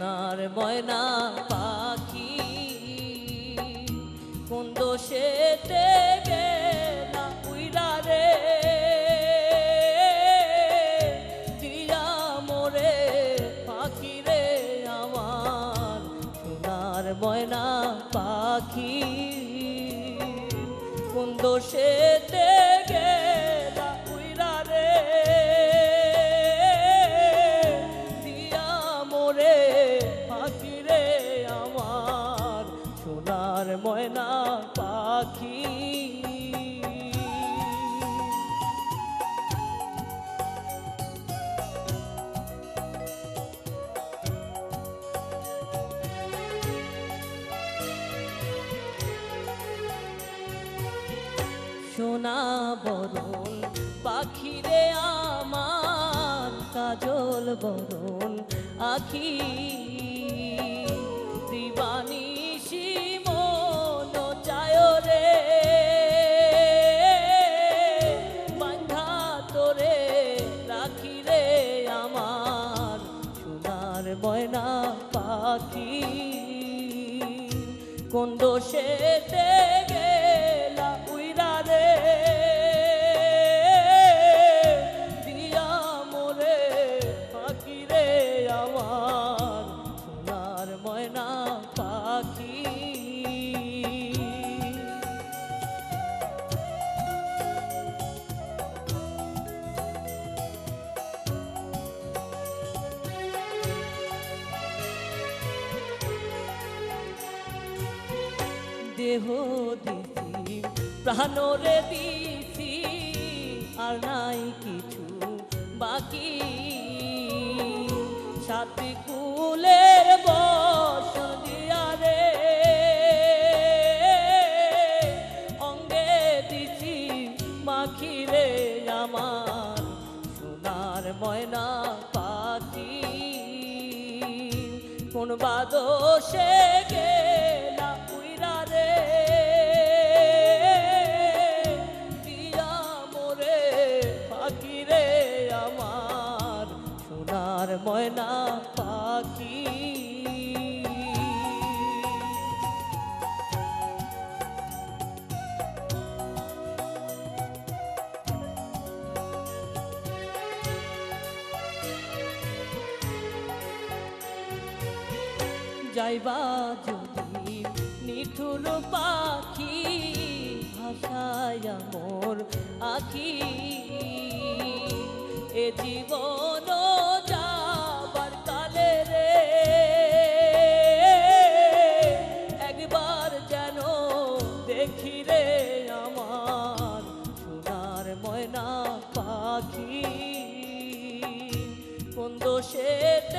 সোনার ময়না পাখি কোন দোষেতে গেলা উইরা রে দিয়া মোরে পাখি রে আমার সোনার ময়না পাখি কোন দোষেতে গেলা উইরা রে দিয়া মোরে পাখি রে আমার সোনার ময়না পাখি সোনা বরণ পাখি রে আমার কাজল বরণ আখি দিবানিশি মন চায় রে বাঁধা তোরে রাখি রে আমার সোনার ময়না পাখি কোন দোষেতে গেলা উইরা রে দিয়া মোরে পাখি রে আমার সোনার ময়না পাখি দেহ দিছি প্রাণরে দিছি আর নাই কিছু বাকি সাথী কুলের বস দিয়া রে অঙ্গে দিছি মাখি রে আমার সোনার ময়না পাখি কোন বাদোষে গেলা উইরা রে দিয়া মোরে পাখি রে আমার সোনার ময়না পাখি যাইবা যদি নিঠুর পাখি ভাষায়া মোর আখি এ জীবন যাবার কালে রে একবার যেন দেখি রে আমার সোনার ময়না পাখি কোন দোষেতে